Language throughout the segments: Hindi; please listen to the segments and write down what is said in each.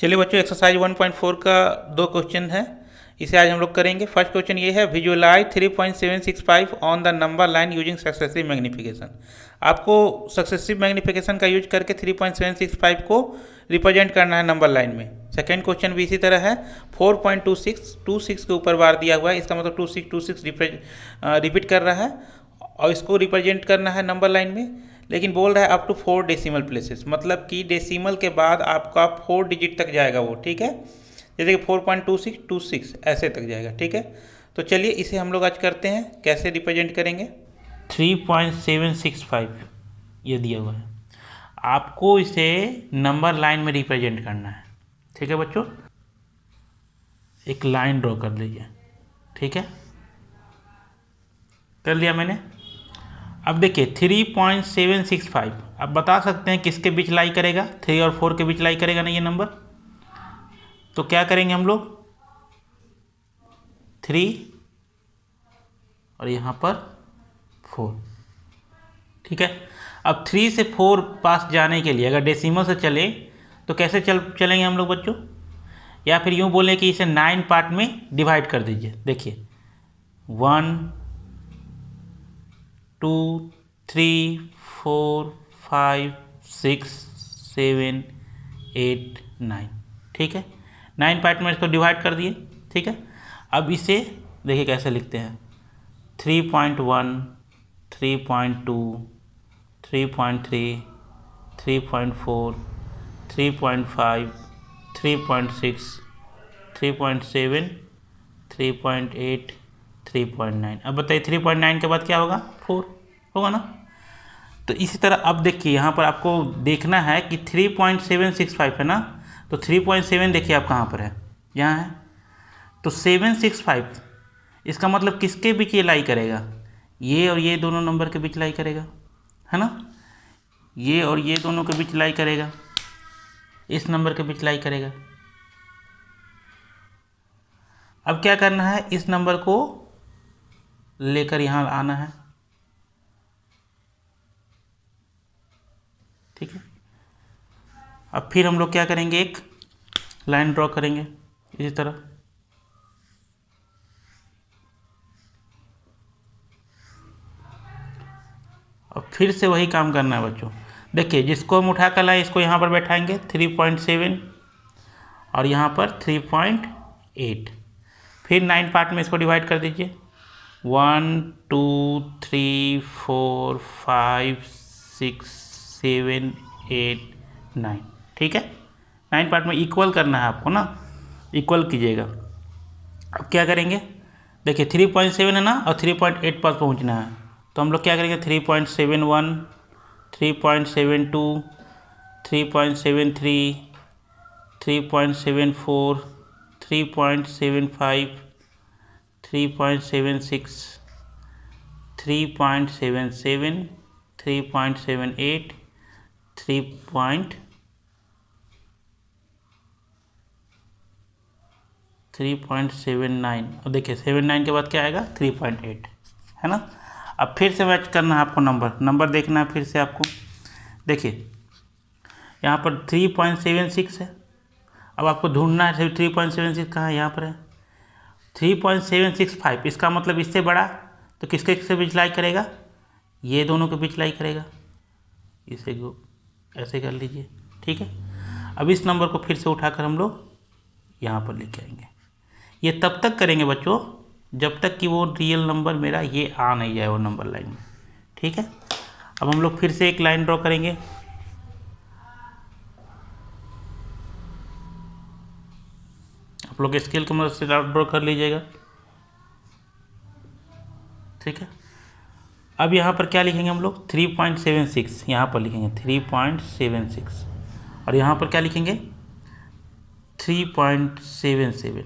चलिए बच्चों, एक्सरसाइज 1.4 का 2 क्वेश्चन है, इसे आज हम लोग करेंगे। फर्स्ट क्वेश्चन ये है, visualise 3.765 on the number line using successive magnification. आपको सक्सेसिव मैग्नीफिकेशन का यूज करके 3.765 को रिप्रेजेंट करना है नंबर लाइन में। सेकेंड क्वेश्चन भी इसी तरह है, 4.26 के ऊपर बार दिया हुआ है, इसका मतलब 2626 रिपीट कर रहा है और इसको रिप्रेजेंट करना है नंबर लाइन में। लेकिन बोल रहा है अप टू 4 डेसिमल प्लेसेस, मतलब कि डेसिमल के बाद आपका 4 डिजिट तक जाएगा वो, ठीक है। जैसे कि 4.2626 ऐसे तक जाएगा, ठीक है। तो चलिए इसे हम लोग आज करते हैं, कैसे रिप्रेजेंट करेंगे। 3.765 ये दिया हुआ है, आपको इसे नंबर लाइन में रिप्रेजेंट करना है, ठीक है बच्चों। एक लाइन ड्रॉ कर लीजिए, ठीक है, कर लिया मैंने। अब देखिए 3.765, अब बता सकते हैं किसके बीच लाई करेगा, 3 और 4 के बीच लाई करेगा ना ये नंबर। तो क्या करेंगे हम लोग, 3 और यहाँ पर 4, ठीक है। अब 3 से 4 पास जाने के लिए अगर डेसिमल से चले तो कैसे चलेंगे हम लोग बच्चों, या फिर यूँ बोलें कि इसे 9 पार्ट में डिवाइड कर दीजिए। देखिए 1 2 3 4 5 6 7 8 9, ठीक है। 9 पार्ट में इसको डिवाइड कर दिए, ठीक है। अब इसे देखिए कैसे लिखते हैं, 3.1 3.2 3.3 3.4 3.5 3.6 3.7 3.8 3.9। अब बताइए 3.9 के बाद क्या होगा, 4 होगा ना। तो इसी तरह अब देखिए यहाँ पर आपको देखना है कि 3.765 है ना, तो 3.7 देखिए आप कहाँ पर है, यहाँ है। तो 765 इसका मतलब किसके बीच ये लाई करेगा, ये और ये दोनों नंबर के बीच लाई करेगा, है ना। ये और ये दोनों के बीच लाई करेगा, इस नंबर के बीच लाई करेगा। अब क्या करना है, इस नंबर को लेकर यहाँ आना है, ठीक है। अब फिर हम लोग क्या करेंगे, एक लाइन ड्रॉ करेंगे इसी तरह। अब फिर से वही काम करना है बच्चों। देखिए जिसको हम उठा कर लाए इसको यहाँ पर बैठाएंगे 3.7 और यहाँ पर 3.8, फिर 9 पार्ट में इसको डिवाइड कर दीजिए, 1 2 3 4 5 6 7 8 9, ठीक है। 9 पार्ट में इक्वल करना है आपको ना, इक्वल कीजिएगा। अब क्या करेंगे, देखिए 3.7 है ना और 3.8 पर पहुंचना है, तो हम लोग क्या करेंगे, 3.71 3.72 3.73 3.74 3.75 3.76 3.77 3.78 3.79 और देखिए 79 के बाद क्या आएगा, 3.8, है ना। अब फिर से मैच करना है आपको, नंबर देखना है फिर से आपको। देखिए यहाँ पर 3.76 है, अब आपको ढूंढना है 3.76 कहाँ है, यहाँ पर है 3.765, इसका मतलब इससे बड़ा, तो किसके किसके बीच लाई करेगा, ये दोनों के बीच लाई करेगा। इसे ऐसे कर लीजिए, ठीक है। अब इस नंबर को फिर से उठाकर हम लोग यहाँ पर लेके आएंगे। ये तब तक करेंगे बच्चों जब तक कि वो रियल नंबर मेरा ये आ नहीं जाए वो नंबर लाइन में, ठीक है। अब हम लोग फिर से एक लाइन ड्रॉ करेंगे, आप लोग स्केल की मदद से ड्रॉ कर लीजिएगा, ठीक है। अब यहाँ पर क्या लिखेंगे हम लोग, 3.76 यहाँ पर लिखेंगे 3.76 और यहाँ पर क्या लिखेंगे 3.77।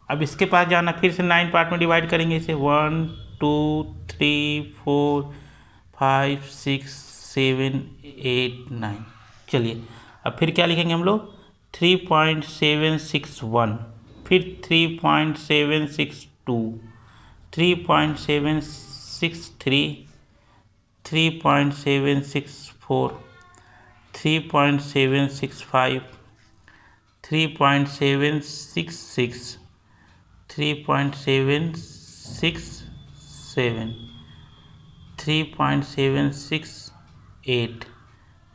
अब इसके पास जाना, फिर से 9 पार्ट में डिवाइड करेंगे इसे, 1 2 3 4 5 6 7 8 9। चलिए अब फिर क्या लिखेंगे हम लोग, 3.761 फिर 3.762 3.763 3.764 3.765 3.766, 3.767, 3.768,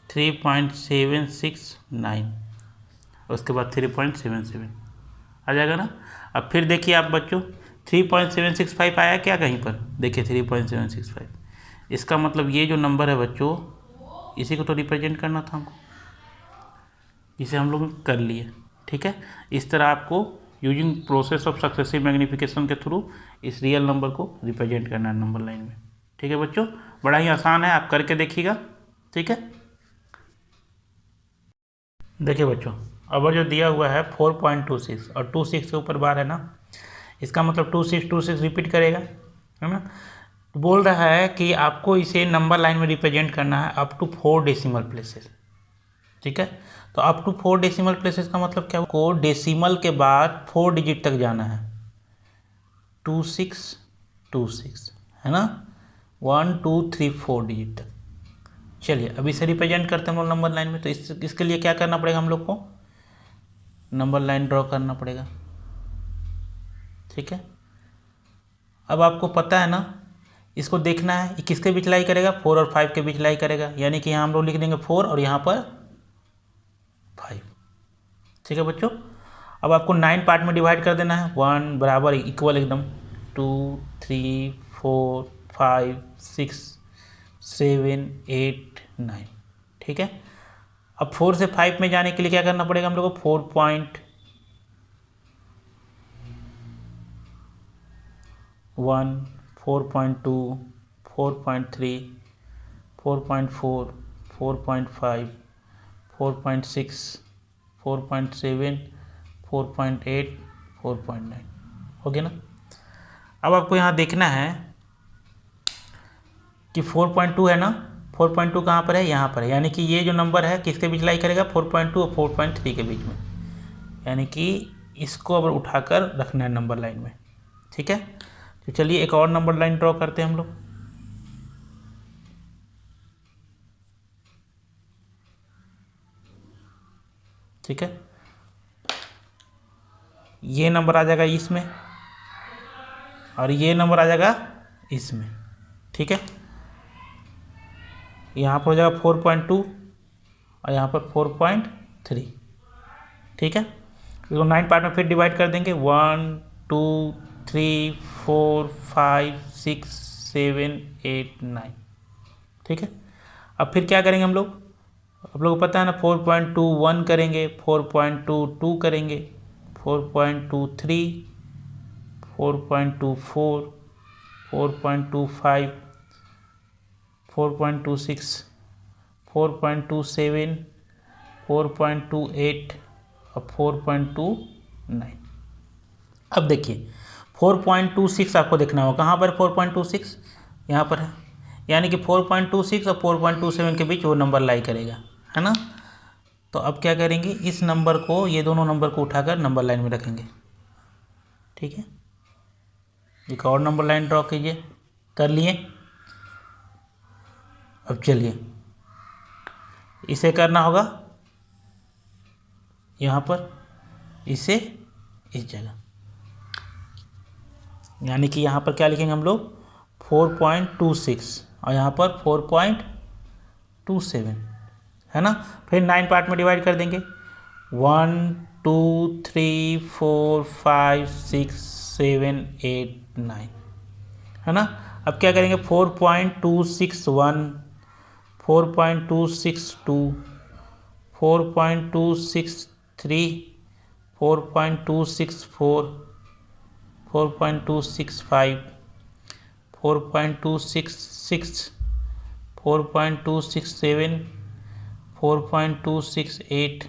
3.769, उसके बाद 3.77 आ जाएगा ना। अब फिर देखिए आप बच्चों, 3.765 आया क्या कहीं पर? देखिए 3.765, इसका मतलब ये जो नंबर है बच्चों, इसी को तो रिप्रेजेंट करना था हमको, इसे हम लोग कर लिए। ठीक है, इस तरह आपको using process of successive magnification के थ्रू इस रियल नंबर को रिप्रेजेंट करना है नंबर लाइन में। ठीक है बच्चों, बड़ा ही आसान है, आप करके देखिएगा। ठीक है, देखिए बच्चों, अब जो दिया हुआ है 4.26 और 26 के ऊपर बार है ना, इसका मतलब 2626 रिपीट करेगा, है ना। बोल रहा है कि आपको इसे नंबर लाइन में रिप्रेजेंट करना है अप टू 4 डेसिमल प्लेसेस। ठीक है, तो अप टू 4 डेसिमल प्लेसेस का मतलब क्या? को डेसिमल के बाद 4 डिजिट तक जाना है, 2626, है ना, 1 2 3 4 डिजिट तक। चलिए अब इसे रिप्रेजेंट करते हैं हम लोग नंबर लाइन में। तो इसके लिए क्या करना पड़ेगा? हम लोग को नंबर लाइन ड्रॉ करना पड़ेगा। ठीक है, अब आपको पता है ना, इसको देखना है ये किसके बीच लाई करेगा? 4 और 5 के बीच लाई करेगा, यानी कि यहाँ हम लोग लिख देंगे 4 और यहाँ पर 5। ठीक है बच्चों, अब आपको 9 पार्ट में डिवाइड कर देना है, 1 बराबर इक्वल एकदम 2 3 4 5 6 7 8 9। ठीक है, अब 4 से 5 में जाने के लिए क्या करना पड़ेगा हम लोग को? 4.1 4.2 4.3 4.4 4.5 4.6 4.7 4.8 4.9 हो गया ना। अब आपको यहाँ देखना है कि 4.2 है ना, 4.2 कहाँ पर है? यहाँ पर है, यानी कि ये जो नंबर है किसके बीच लाई करेगा? 4.2 और 4.3 के बीच में, यानी कि इसको अब उठाकर रखना है नंबर लाइन में। ठीक है, तो चलिए एक और नंबर लाइन ड्रॉ करते हैं हम लोग। ठीक है, ये नंबर आ जाएगा इसमें और ये नंबर आ जाएगा इसमें। ठीक है, यहाँ पर हो जाएगा 4.2 और यहाँ पर 4.3। ठीक है, इसको 9 पार्ट में फिर डिवाइड कर देंगे, 1 2 3 4 5 6 7 8 9। ठीक है, अब फिर क्या करेंगे हम लोग? आप लोगों को पता है ना, 4.21 करेंगे, 4.22 करेंगे, 4.23 4.24 4.25 4.26 4.27 4.28 और 4.29। अब देखिए 4.26 आपको देखना होगा, कहाँ पर 4.26? यहाँ पर है, यानी कि 4.26 और 4.27 के बीच वो नंबर लाई करेगा, है ना। तो अब क्या करेंगे? इस नंबर को, ये दोनों नंबर को उठाकर नंबर लाइन में रखेंगे। ठीक है, एक और नंबर लाइन ड्रॉ कीजिए। कर लिए? अब चलिए इसे करना होगा यहाँ पर, इसे इस जगह, यानी कि यहाँ पर क्या लिखेंगे हम लोग? 4.26 और यहाँ पर 4.27, है ना। फिर 9 पार्ट में डिवाइड कर देंगे, 1 2 3 4 5 6 7 8 9, है ना। अब क्या करेंगे? 4.261 4.262 4.263 4.264 4.265 4.266 4.267 4.268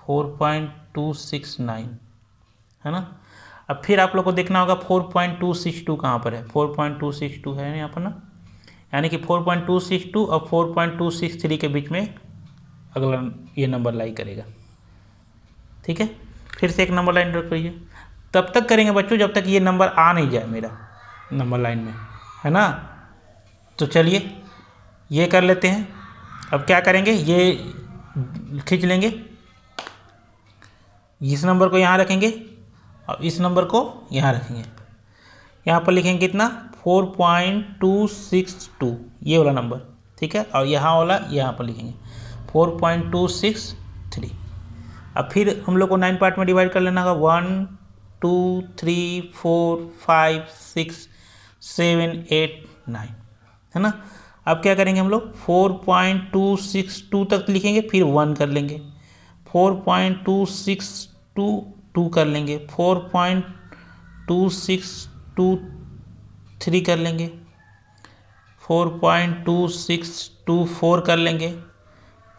4.269, है ना। अब फिर आप लोग को देखना होगा 4.262 कहाँ पर है? 4.262 है यहाँ पर ना, यानी कि 4.262 और 4.263 के बीच में अगला ये नंबर लाई करेगा। ठीक है, फिर से एक नंबर लाइन ड्रॉ करिए। तब तक करेंगे बच्चों जब तक ये नंबर आ नहीं जाए मेरा नंबर लाइन में, है ना। तो चलिए ये कर लेते हैं। अब क्या करेंगे? ये खींच लेंगे, इस नंबर को यहाँ रखेंगे और इस नंबर को यहाँ रखेंगे। यहाँ पर लिखेंगे कितना 4.262 ये वाला नंबर, ठीक है, और यहाँ वाला यहाँ पर लिखेंगे 4.263। अब फिर हम लोग को 9 पार्ट में डिवाइड कर लेना होगा 1 2 3 4 5 6 7 8 9, है ना। अब क्या करेंगे हम लोग 4.262 तक लिखेंगे, फिर 1 कर लेंगे, 4.2622 कर लेंगे, 4.2623 कर लेंगे, 4.2624 कर लेंगे,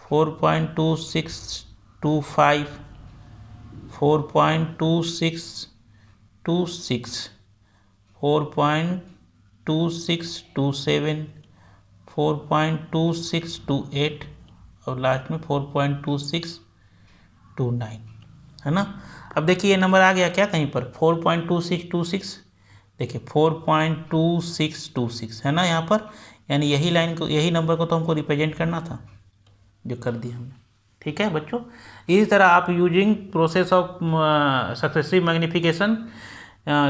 4.2625, 4.2626, 4.2627, 4.2628 और लास्ट में 4.2629, है ना। अब देखिए ये नंबर आ गया क्या कहीं पर 4.2626, देखिए 4.2626 है ना यहाँ पर, यानी यही लाइन को, यही नंबर को तो हमको रिप्रेजेंट करना था, जो कर दिया हमने। ठीक है बच्चों, इसी तरह आप using process of successive magnification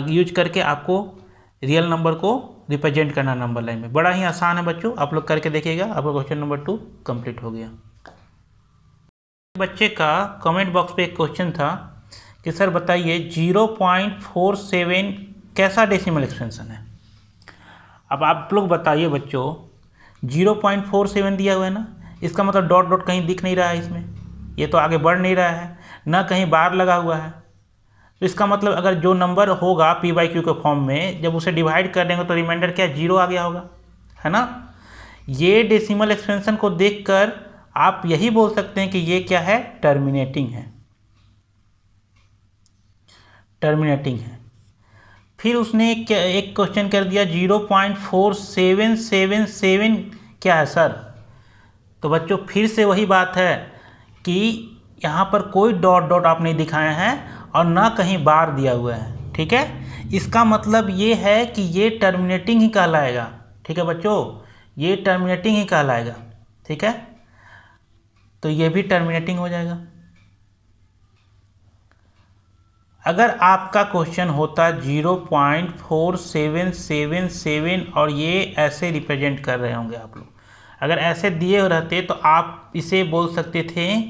use करके आपको रियल नंबर को रिप्रेजेंट करना नंबर लाइन में। बड़ा ही आसान है बच्चों, आप लोग करके देखिएगा, आपका क्वेश्चन नंबर 2 कंप्लीट हो गया। बच्चे का कमेंट बॉक्स पे एक क्वेश्चन था कि सर बताइए 0.47 कैसा डेसिमल एक्सपेंशन है। अब आप लोग बताइए बच्चों, 0.47 दिया हुआ है ना, इसका मतलब डॉट डॉट कहीं दिख नहीं रहा है इसमें, ये तो आगे बढ़ नहीं रहा है, ना कहीं बार लगा हुआ है, तो इसका मतलब अगर जो नंबर होगा p/q के फॉर्म में, जब उसे डिवाइड कर देंगे तो रिमाइंडर क्या 0 आ गया होगा, है ना। ये डेसिमल एक्सपेंशन को देखकर आप यही बोल सकते हैं कि ये क्या है, टर्मिनेटिंग है, टर्मिनेटिंग है। फिर उसने एक क्वेश्चन कर दिया 0.4777 क्या है सर। तो बच्चों फिर से वही बात है कि यहाँ पर कोई डॉट डॉट आप नहीं दिखाए हैं और ना कहीं बार दिया हुआ है, ठीक है। इसका मतलब ये है कि ये टर्मिनेटिंग ही कहलाएगा, ठीक है बच्चों, ये टर्मिनेटिंग ही कहलाएगा, ठीक है। तो ये भी टर्मिनेटिंग हो जाएगा। अगर आपका क्वेश्चन होता 0.4777 और ये ऐसे रिप्रेजेंट कर रहे होंगे आप लोग, अगर ऐसे दिए रहते तो आप इसे बोल सकते थे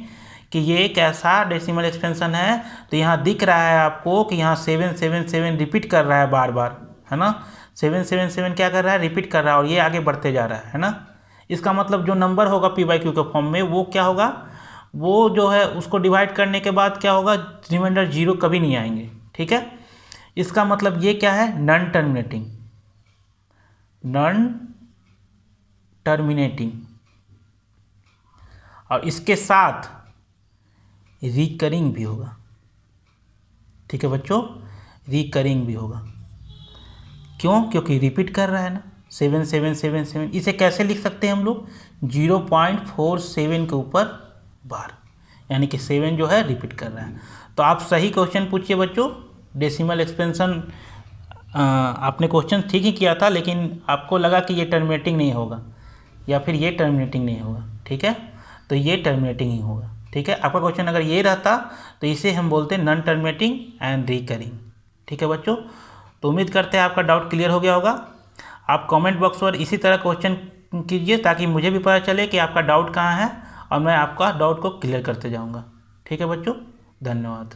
कि ये कैसा डेसिमल एक्सपेंशन है। तो यहाँ दिख रहा है आपको कि यहाँ 777 रिपीट कर रहा है बार बार, है ना, 777 क्या कर रहा है, रिपीट कर रहा है और ये आगे बढ़ते जा रहा है ना। इसका मतलब जो नंबर होगा p/q के फॉर्म में वो क्या होगा, वो जो है उसको डिवाइड करने के बाद क्या होगा, रिमाइंडर 0 कभी नहीं आएंगे, ठीक है। इसका मतलब ये क्या है, नॉन टर्मिनेटिंग, नॉन टर्मिनेटिंग, और इसके साथ रिकरिंग भी होगा, ठीक है बच्चों, रिकरिंग भी होगा। क्यों, क्योंकि रिपीट कर रहा है ना 7777। इसे कैसे लिख सकते हैं हम लोग, 0.47 के ऊपर बार, यानी कि 7 जो है रिपीट कर रहा है। तो आप सही क्वेश्चन पूछिए बच्चों, डेसिमल एक्सपेंशन आपने क्वेश्चन ठीक ही किया था, लेकिन आपको लगा कि ये टर्मिनेटिंग नहीं होगा या फिर ये टर्मिनेटिंग नहीं होगा, ठीक है। तो ये टर्मिनेटिंग ही होगा, ठीक है। आपका क्वेश्चन अगर ये रहता तो इसे हम बोलते हैं नॉन टर्मिनेटिंग एंड रिकरिंग, ठीक है बच्चों। तो उम्मीद करते हैं आपका डाउट क्लियर हो गया होगा। आप कमेंट बॉक्स पर इसी तरह क्वेश्चन कीजिए ताकि मुझे भी पता चले कि आपका डाउट कहाँ है और मैं आपका डाउट को क्लियर करते जाऊँगा, ठीक है बच्चों। धन्यवाद।